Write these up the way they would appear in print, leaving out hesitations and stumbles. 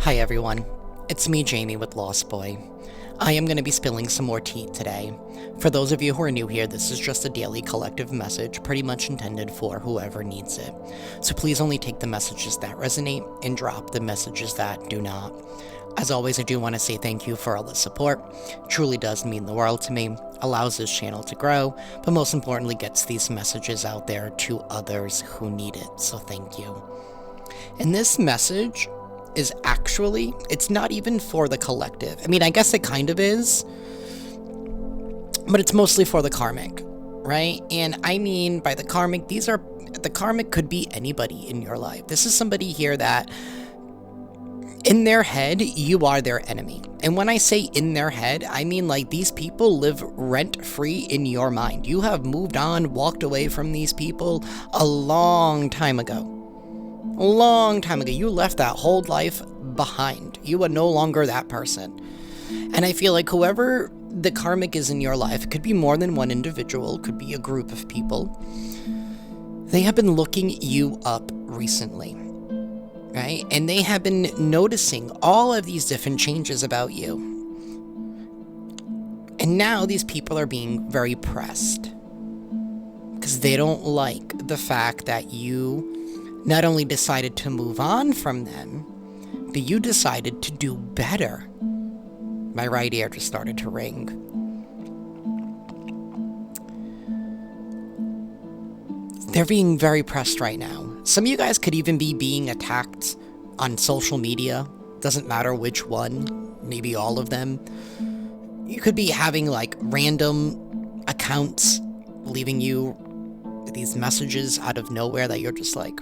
Hi everyone, it's me Jamie with Lost Boy. I am going to be spilling some more tea today. For those of you who are new here, this is just a daily collective message, pretty much intended for whoever needs it. So please only take the messages that resonate and drop the messages that do not. As always, I do want to say thank you for all the support. It truly does mean the world to me, allows this channel to grow, but most importantly gets these messages out there to others who need it, so thank you. And this message is actually, it's not even for the collective. I mean, I guess it kind of is, but it's mostly for the karmic, right? And I mean by the karmic, the karmic could be anybody in your life. This is somebody here that in their head, you are their enemy. And when I say in their head, I mean like these people live rent-free in your mind. You have moved on, walked away from these people a long time ago. A long time ago. You left that whole life behind. You are no longer that person. And I feel like whoever the karmic is in your life, it could be more than one individual, could be a group of people. They have been looking you up recently, right? And they have been noticing all of these different changes about you. And now these people are being very pressed because they don't like the fact that you not only decided to move on from them, but you decided to do better. My right ear just started to ring. They're being very pressed right now. Some of you guys could even be being attacked on social media. Doesn't matter which one, maybe all of them. You could be having like random accounts leaving you these messages out of nowhere that you're just like,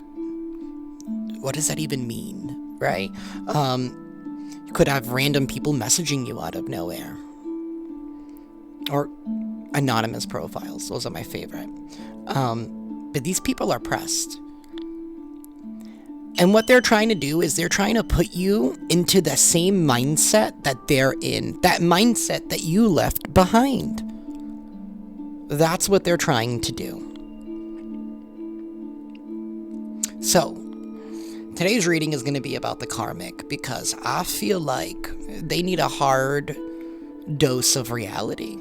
what does that even mean, right? You could have random people messaging you out of nowhere. Or anonymous profiles. Those are my favorite. But these people are pressed. And what they're trying to do is they're trying to put you into the same mindset that they're in. That mindset that you left behind. That's what they're trying to do. So, today's reading is going to be about the karmic because I feel like they need a hard dose of reality.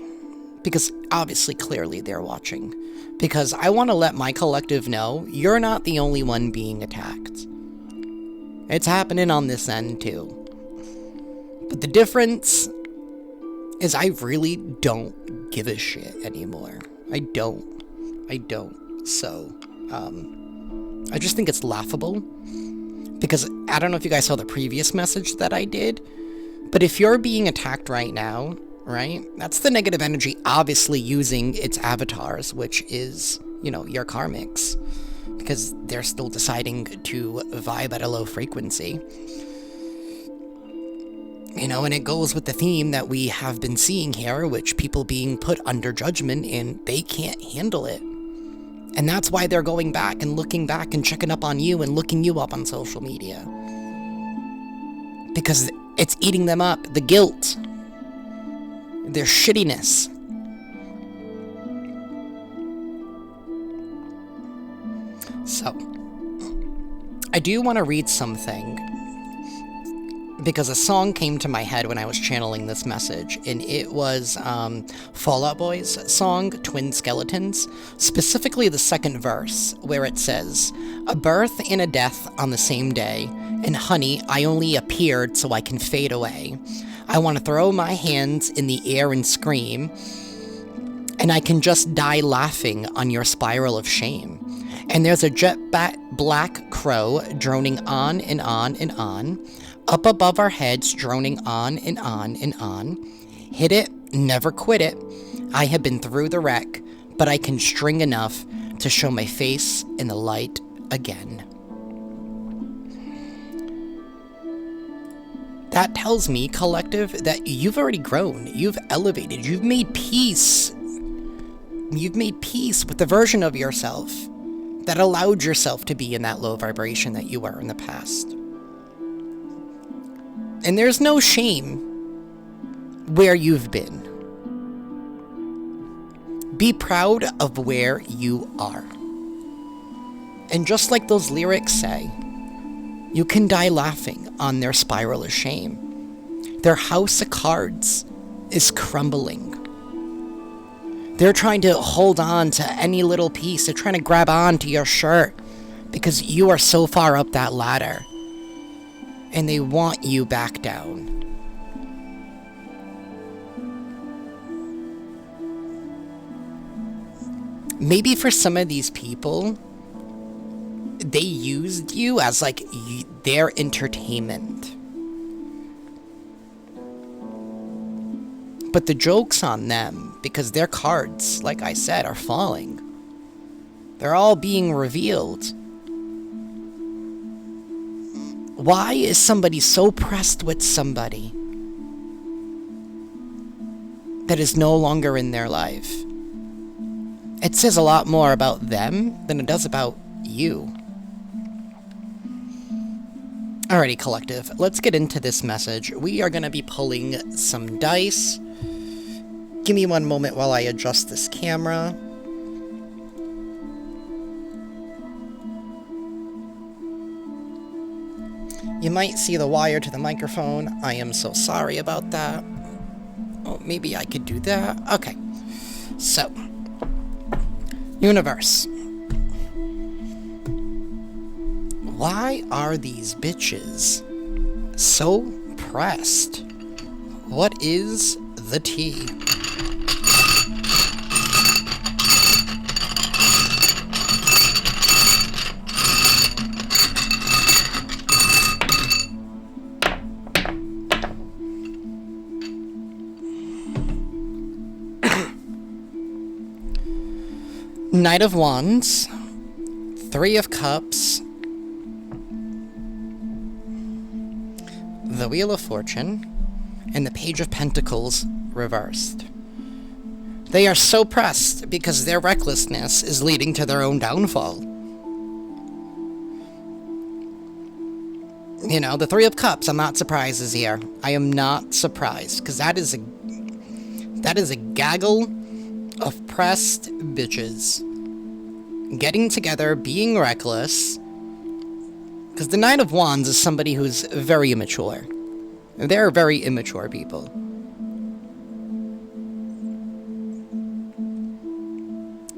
Because obviously, clearly, they're watching. Because I want to let my collective know you're not the only one being attacked. It's happening on this end, too. But the difference is I really don't give a shit anymore. I don't. So, I just think it's laughable. Because I don't know if you guys saw the previous message that I did. But if you're being attacked right now, right? That's the negative energy obviously using its avatars, which is, your karmics. Because they're still deciding to vibe at a low frequency. And it goes with the theme that we have been seeing here, which people being put under judgment and they can't handle it. And that's why they're going back and looking back and checking up on you and looking you up on social media. Because it's eating them up. The guilt. Their shittiness. So, I do want to read something because a song came to my head when I was channeling this message, and it was Fall Out Boy's song, Twin Skeletons, specifically the second verse, where it says, "A birth and a death on the same day, and honey, I only appeared so I can fade away. I want to throw my hands in the air and scream, and I can just die laughing on your spiral of shame. And there's a jet black crow droning on and on and on, up above our heads droning on and on and on. Hit it, never quit it. I have been through the wreck, but I can string enough to show my face in the light again." That tells me, collective, that you've already grown, you've elevated, you've made peace. You've made peace with the version of yourself that allowed yourself to be in that low vibration that you were in the past. And there's no shame where you've been. Be proud of where you are. And just like those lyrics say, You can die laughing on their spiral of shame. Their house of cards is crumbling. They're trying to hold on to any little piece. They're trying to grab on to your shirt because you are so far up that ladder. And they want you back down. Maybe for some of these people, they used you as like their entertainment. But the joke's on them because their cards, like I said, are falling. They're all being revealed. Why is somebody so pressed with somebody that is no longer in their life? It says a lot more about them than it does about you. Alrighty, collective, let's get into this message. We are going to be pulling some dice. Give me one moment while I adjust this camera. You might see the wire to the microphone. I am so sorry about that. Oh, maybe I could do that. Okay. So, universe. Why are these bitches so pressed? What is the tea? Knight of Wands, Three of Cups, the Wheel of Fortune, and the Page of Pentacles reversed. They are so pressed because their recklessness is leading to their own downfall. You know, the Three of Cups, I'm not surprised is here. I am not surprised, because that is a gaggle of pressed bitches getting together, being reckless, because the Knight of Wands is somebody who's very immature. They're very immature people.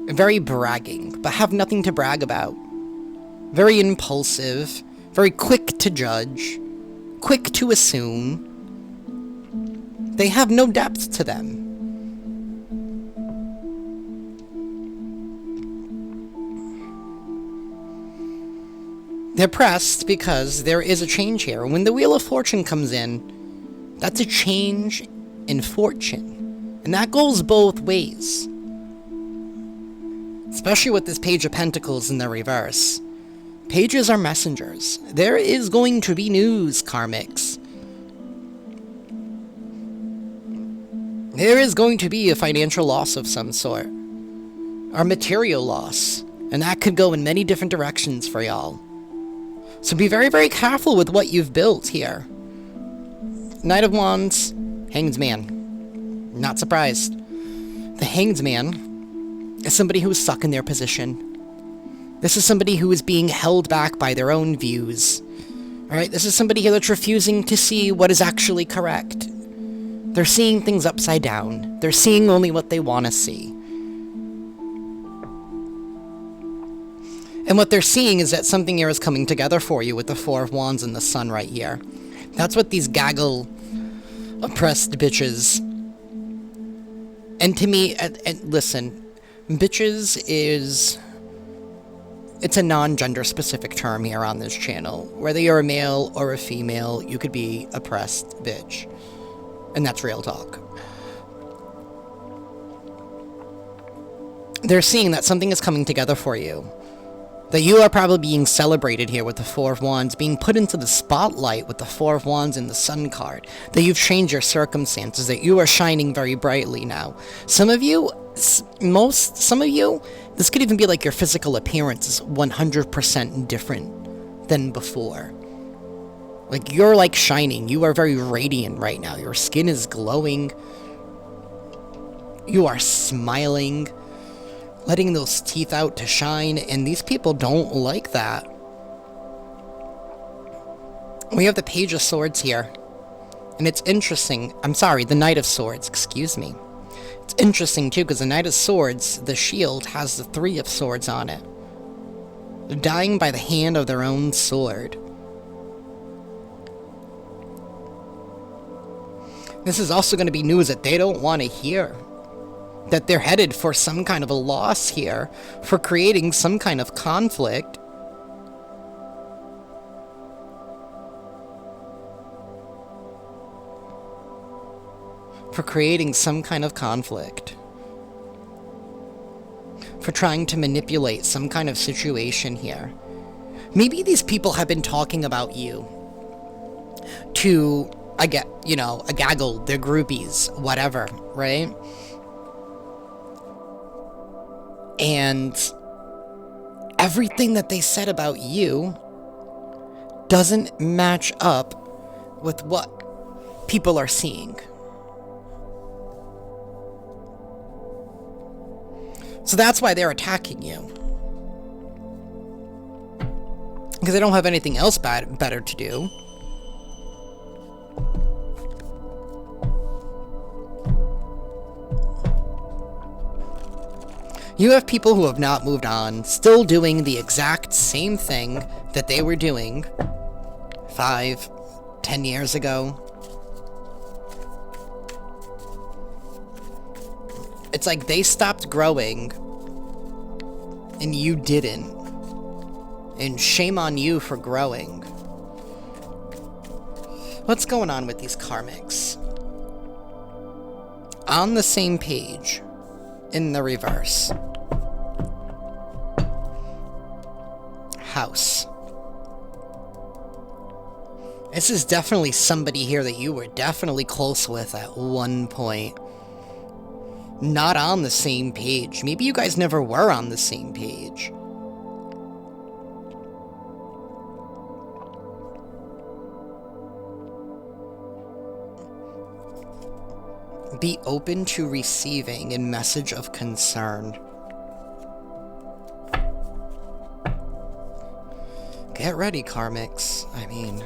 Very bragging, but have nothing to brag about. Very impulsive, very quick to judge, quick to assume. They have no depth to them. They're pressed because there is a change here. When the Wheel of Fortune comes in, that's a change in fortune. And that goes both ways. Especially with this Page of Pentacles in the reverse. Pages are messengers. There is going to be news, Karmics. There is going to be a financial loss of some sort. Or material loss. And that could go in many different directions for y'all. So be very, very careful with what you've built here. Knight of Wands, Hanged Man. Not surprised. The Hanged Man is somebody who is stuck in their position. This is somebody who is being held back by their own views. Alright, this is somebody here that's refusing to see what is actually correct. They're seeing things upside down. They're seeing only what they want to see. And what they're seeing is that something here is coming together for you with the Four of Wands and the Sun right here. That's what these gaggle oppressed bitches. And to me, and listen, bitches is... It's a non-gender specific term here on this channel. Whether you're a male or a female, you could be oppressed bitch. And that's real talk. They're seeing that something is coming together for you. That you are probably being celebrated here with the Four of Wands, being put into the spotlight with the Four of Wands and the Sun card. That you've changed your circumstances, that you are shining very brightly now. Some of you, this could even be like your physical appearance is 100% different than before. Like, you're like shining. You are very radiant right now. Your skin is glowing. You are smiling. Letting those teeth out to shine, and these people don't like that. We have the Page of Swords here. And it's interesting. I'm sorry, the Knight of Swords, excuse me. It's interesting too, because the Knight of Swords, the shield, has the Three of Swords on it. They're dying by the hand of their own sword. This is also going to be news that they don't want to hear. That they're headed for some kind of a loss here, for creating some kind of conflict. For creating some kind of conflict. For trying to manipulate some kind of situation here. Maybe these people have been talking about you to, a gaggle, their groupies, whatever, right? And everything that they said about you doesn't match up with what people are seeing. So that's why they're attacking you. Because they don't have anything else better to do. You have people who have not moved on, still doing the exact same thing that they were doing 5, 10 years ago. It's like they stopped growing, and you didn't. And shame on you for growing. What's going on with these karmics? On the same page, in the reverse. House. This is definitely somebody here that you were definitely close with at one point. Not on the same page. Maybe you guys never were on the same page. Be open to receiving a message of concern. Get ready, karmics. I mean,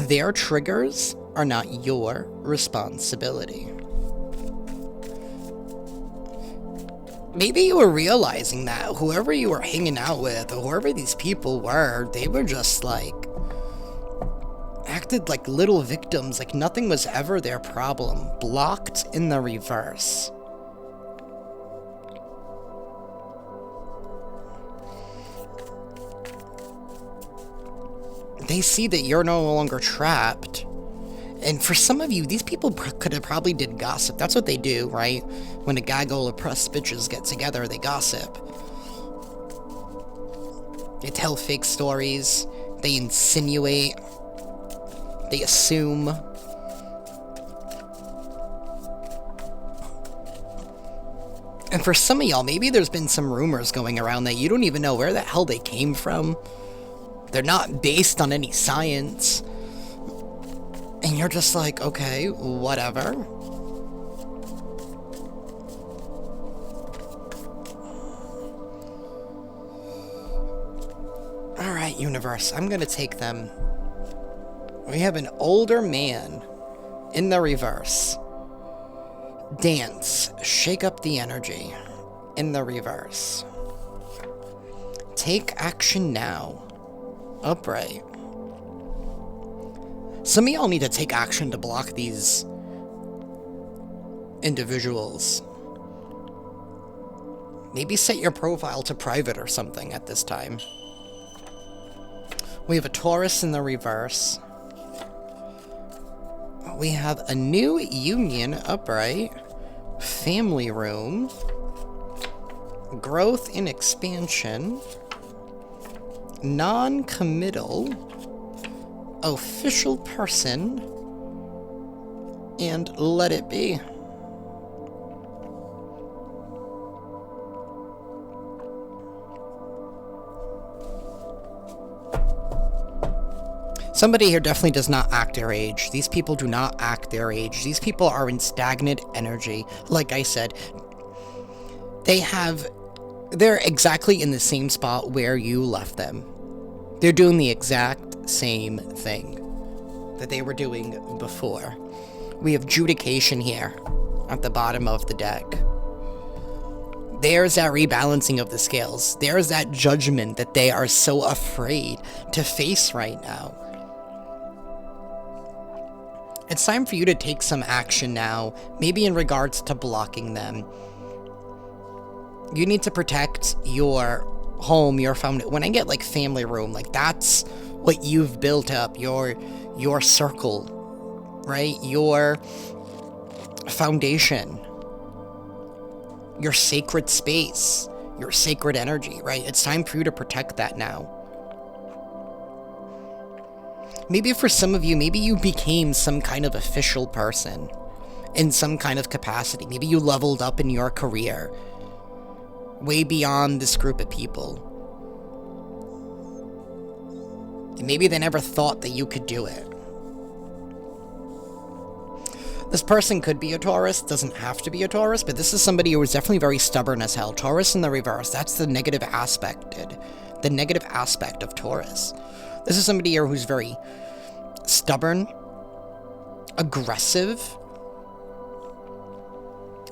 their triggers are not your responsibility. Maybe you were realizing that whoever you were hanging out with, or whoever these people were, they were just like, acted like little victims, like nothing was ever their problem. Blocked in the reverse. They see that you're no longer trapped. And for some of you, these people could have probably did gossip. That's what they do, right? When a gaggle of press bitches get together, they gossip. They tell fake stories. They insinuate. They assume. And for some of y'all, maybe there's been some rumors going around that you don't even know where the hell they came from. They're not based on any science. And you're just like, okay, whatever. Alright, universe, I'm gonna take them. We have an older man in the reverse. Dance, shake up the energy in the reverse. Take action now. Upright. Some of y'all need to take action to block these individuals. Maybe set your profile to private or something at this time. We have a Taurus in the reverse. We have a new union upright. Family room. Growth and expansion. Non-committal, official person, and let it be. Somebody here definitely does not act their age. These people do not act their age. These people are in stagnant energy. Like I said, they have they're exactly in the same spot where you left them. They're doing the exact same thing that they were doing before. We have judication here at the bottom of the deck. There's that rebalancing of the scales. There's that judgment that they are so afraid to face right now. It's time for you to take some action now, maybe in regards to blocking them. You need to protect your home, your family. When I get like family room, like that's what you've built up, your circle, right? Your foundation, your sacred space, your sacred energy, right? It's time for you to protect that now. Maybe for some of you, maybe you became some kind of official person in some kind of capacity. Maybe you leveled up in your career way beyond this group of people. And maybe they never thought that you could do it. This person could be a Taurus, doesn't have to be a Taurus, but this is somebody who is definitely very stubborn as hell. Taurus in the reverse, that's the negative aspect, the negative aspect of Taurus. This is somebody here who's very stubborn, aggressive,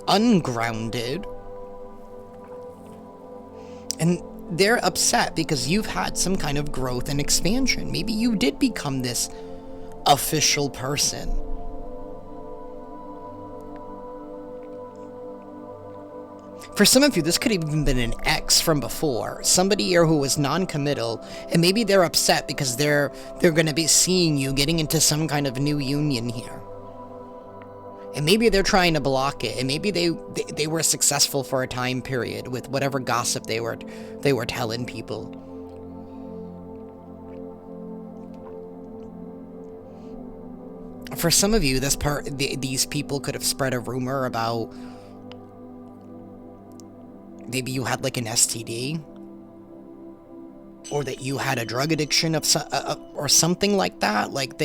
ungrounded, and they're upset because you've had some kind of growth and expansion. Maybe you did become this official person. For some of you, this could have even been an ex from before. Somebody here who was non-committal, and maybe they're upset because they're going to be seeing you getting into some kind of new union here. And maybe they're trying to block it, and maybe they were successful for a time period with whatever gossip they were telling people. For some of you, these people could have spread a rumor about maybe you had like an STD, or that you had a drug addiction or something like that. Like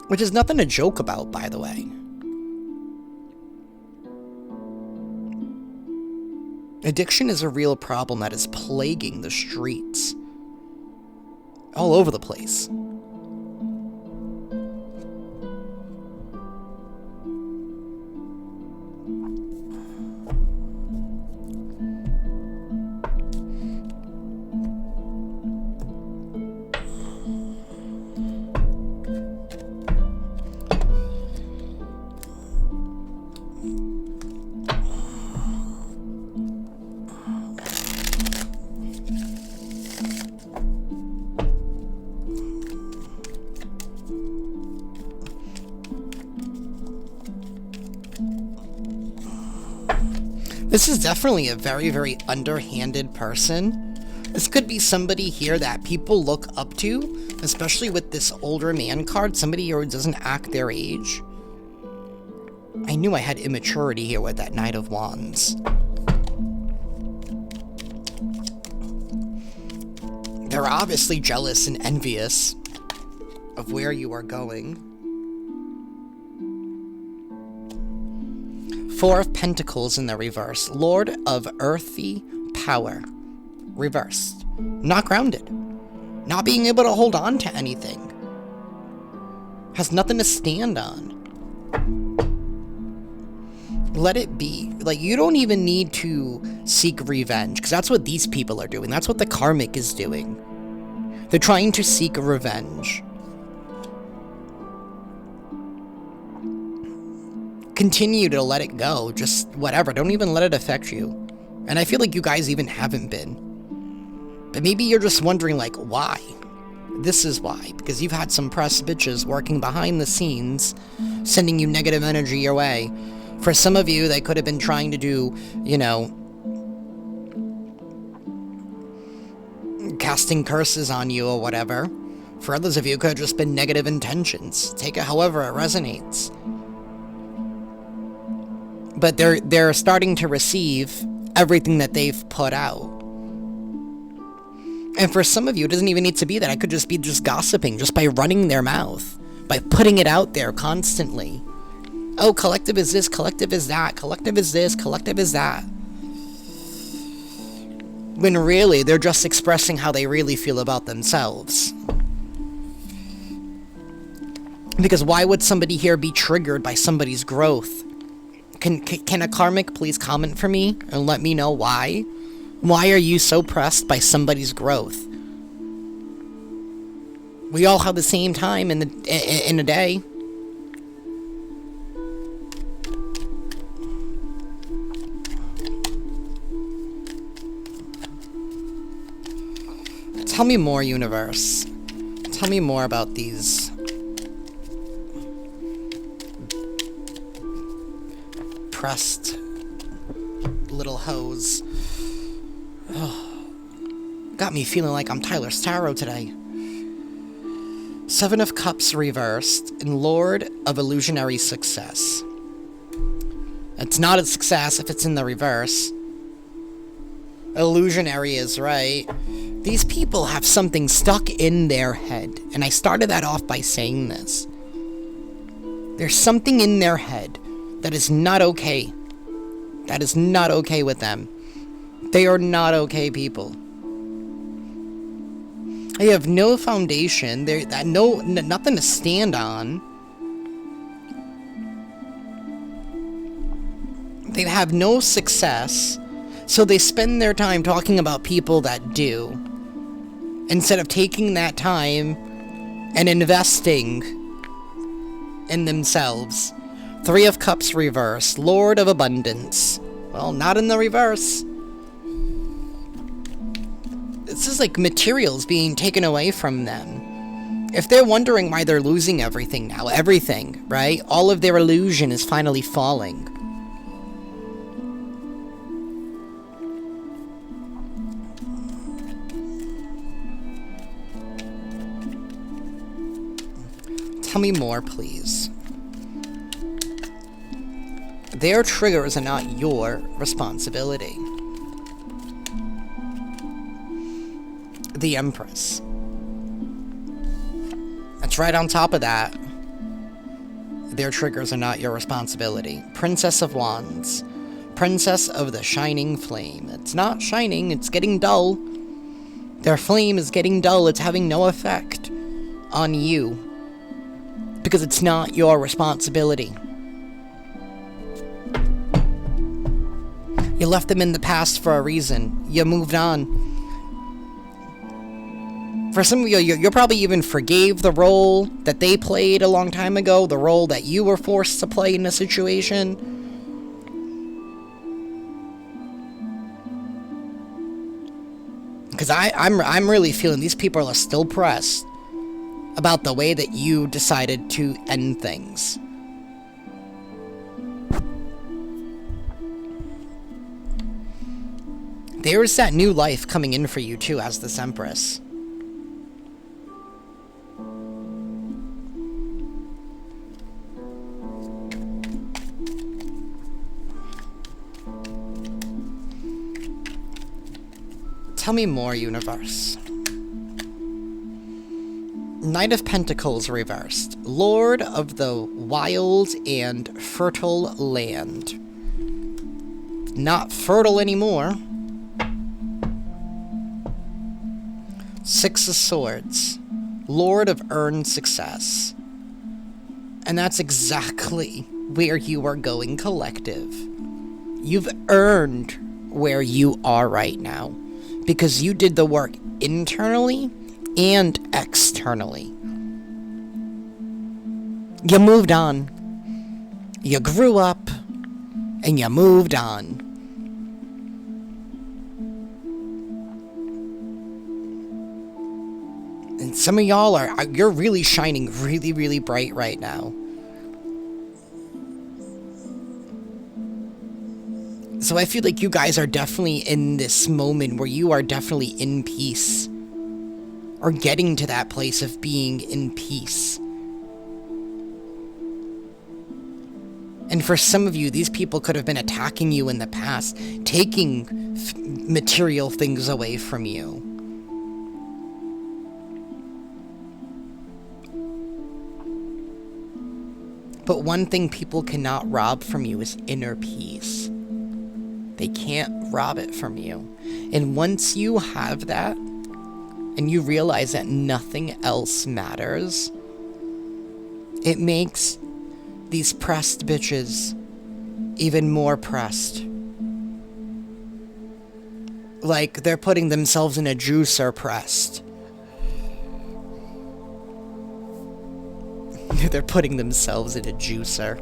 which is nothing to joke about, by the way. Addiction is a real problem that is plaguing the streets all over the place. This is definitely a very, very underhanded person. This could be somebody here that people look up to, especially with this older man card, somebody here who doesn't act their age. I knew I had immaturity here with that Knight of Wands. They're obviously jealous and envious of where you are going. Four of Pentacles in the reverse. Lord of earthy power. Reversed. Not grounded. Not being able to hold on to anything. Has nothing to stand on. Let it be. Like, you don't even need to seek revenge, because that's what these people are doing. That's what the Karmic is doing. They're trying to seek revenge. Continue to let it go. Just whatever. Don't even let it affect you. And I feel like you guys even haven't been. But maybe you're just wondering, like, why? This is why. Because you've had some press bitches working behind the scenes, sending you negative energy your way. For some of you, they could have been trying to do, you know, casting curses on you or whatever. For others of you, it could have just been negative intentions. Take it however it resonates. But they're starting to receive everything that they've put out. And for some of you, it doesn't even need to be that. I could just be gossiping, just by running their mouth, by putting it out there constantly. Oh, collective is this, collective is that, collective is this, collective is that. When really, they're just expressing how they really feel about themselves. Because why would somebody here be triggered by somebody's growth? Can a karmic please comment for me and let me know why? Why are you so pressed by somebody's growth? We all have the same time in a day. Tell me more, universe. Tell me more about these pressed little hoes. Oh, got me feeling like I'm Tyler Starrow today. Seven of Cups reversed and Lord of Illusionary Success. It's not a success if it's in the reverse. Illusionary is right. These people have something stuck in their head, and I started that off by saying this. There's something in their head that is not okay. That is not okay with them. They are not okay people. They have no foundation. They're nothing to stand on. They have no success, so they spend their time talking about people that do, instead of taking that time and investing in themselves. Three of Cups reversed. Lord of Abundance. Well, not in the reverse. This is like materials being taken away from them. If they're wondering why they're losing everything now, everything, right? All of their illusion is finally falling. Tell me more, please. Their triggers are not your responsibility. The Empress. That's right on top of that. Their triggers are not your responsibility. Princess of Wands. Princess of the Shining Flame. It's not shining, it's getting dull. Their flame is getting dull, it's having no effect on you. Because it's not your responsibility. You left them in the past for a reason. You moved on. For some of you, you probably even forgave the role that they played a long time ago, the role that you were forced to play in a situation. Because I'm really feeling these people are still pressed about the way that you decided to end things. There's that new life coming in for you too as this Empress. Tell me more, universe. Knight of Pentacles reversed. Lord of the wild and fertile land. Not fertile anymore. Six of Swords. Lord of earned success. And that's exactly where you are going, collective. You've earned where you are right now. Because you did the work internally and externally. You moved on. You grew up. And you moved on. And some of y'all you're really shining really, really bright right now. So I feel like you guys are definitely in this moment where you are definitely in peace. Or getting to that place of being in peace. And for some of you, these people could have been attacking you in the past, taking material things away from you. But one thing people cannot rob from you is inner peace. They can't rob it from you. And once you have that, and you realize that nothing else matters, it makes these pressed bitches even more pressed. Like they're putting themselves in a juicer pressed. They're putting themselves in a juicer.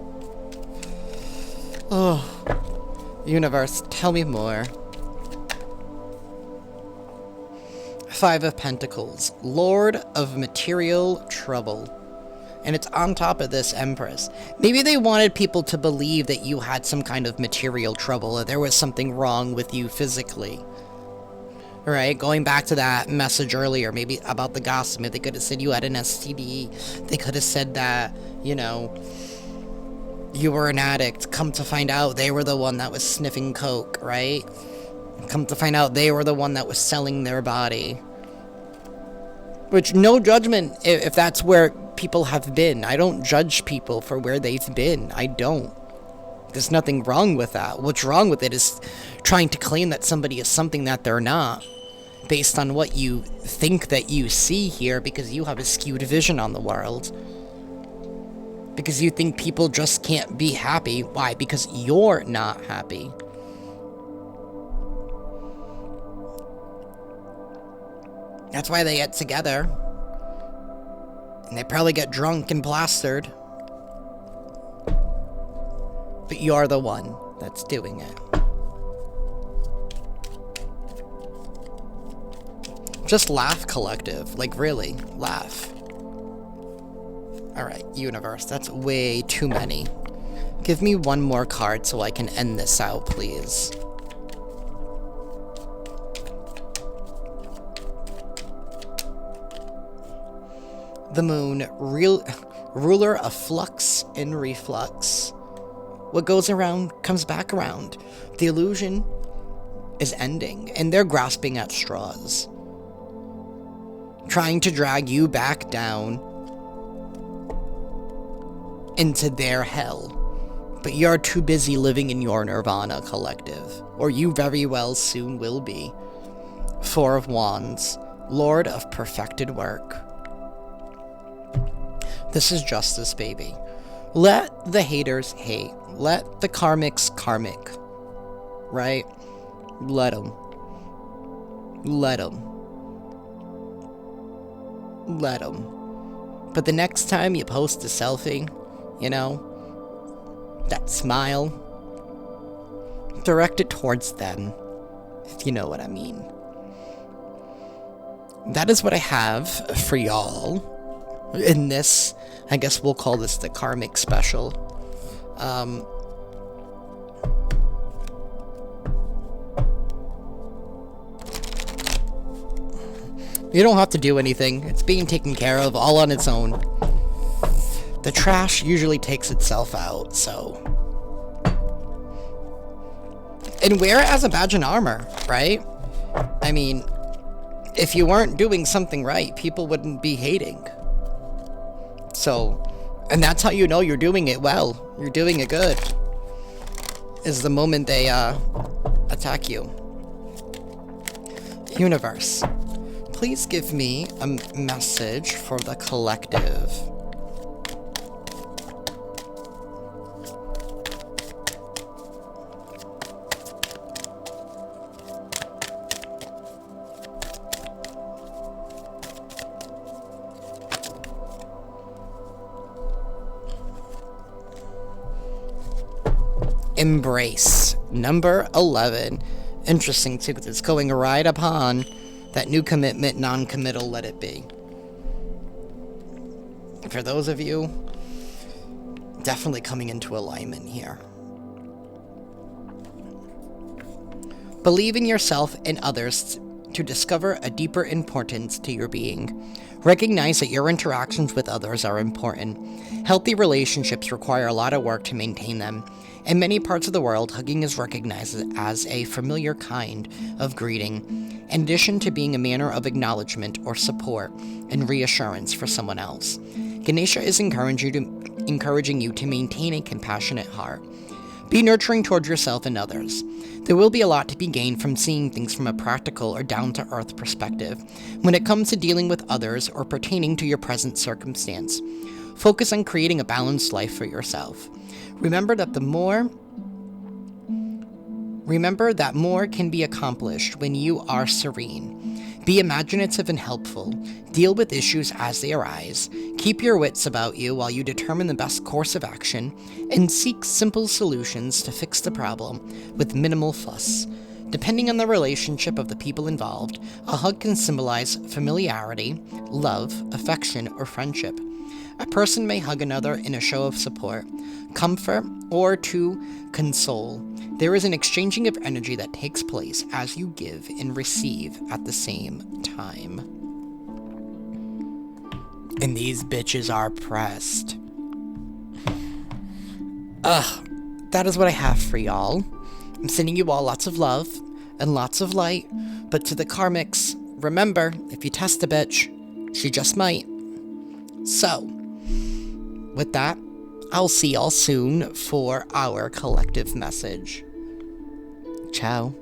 Oh, universe, tell me more. Five of Pentacles, Lord of Material Trouble. And it's on top of this Empress. Maybe they wanted people to believe that you had some kind of material trouble, or there was something wrong with you physically. Right? Going back to that message earlier, maybe about the gossip, maybe they could have said you had an STD. They could have said that, you know, you were an addict. Come to find out, they were the one that was sniffing coke, right? Come to find out, they were the one that was selling their body. Which, no judgment if that's where people have been. I don't judge people for where they've been. I don't. There's nothing wrong with that. What's wrong with it is trying to claim that somebody is something that they're not, based on what you think that you see here, because you have a skewed vision on the world. Because you think people just can't be happy. Why? Because you're not happy. That's why they get together. And they probably get drunk and plastered. But you're the one that's doing it. Just laugh, collective. Like, really, laugh. Alright, universe, that's way too many. Give me one more card so I can end this out, please. The moon, ruler of flux and reflux. What goes around comes back around. The illusion is ending, and they're grasping at straws, trying to drag you back down into their hell. But you're too busy living in your nirvana, collective, or you very well soon will be. Four of Wands, Lord of perfected work. This is justice, baby. Let the haters hate. Let the karmics karmic. Right? Let them. Let them. Let them. But the next time you post a selfie, you know, that smile, direct it towards them, if you know what I mean. That is what I have for y'all in this, I guess we'll call this the Karmic special. You don't have to do anything. It's being taken care of all on its own. The trash usually takes itself out, so. And wear it as a badge and armor, right? I mean, if you weren't doing something right, people wouldn't be hating. So, and that's how you know you're doing it well. You're doing it good. Is the moment they attack you. Universe, please give me a message for the collective. Embrace, number 11. Interesting too, because it's going right upon that new commitment, non-committal, let it be. For those of you, definitely coming into alignment here. Believe in yourself and others to discover a deeper importance to your being. Recognize that your interactions with others are important. Healthy relationships require a lot of work to maintain them. In many parts of the world, hugging is recognized as a familiar kind of greeting, in addition to being a manner of acknowledgement or support and reassurance for someone else. Ganesha is encouraging you to maintain a compassionate heart. Be nurturing towards yourself and others. There will be a lot to be gained from seeing things from a practical or down-to-earth perspective when it comes to dealing with others or pertaining to your present circumstance. Focus on creating a balanced life for yourself. Remember that more can be accomplished when you are serene. Be imaginative and helpful. Deal with issues as they arise. Keep your wits about you while you determine the best course of action, and seek simple solutions to fix the problem with minimal fuss. Depending on the relationship of the people involved, a hug can symbolize familiarity, love, affection, or friendship. A person may hug another in a show of support, comfort, or to console. There is an exchanging of energy that takes place as you give and receive at the same time. And these bitches are pressed. That is what I have for y'all. I'm sending you all lots of love and lots of light, but to the Karmics, remember, if you test a bitch, she just might. So, with that, I'll see y'all soon for our collective message. Ciao.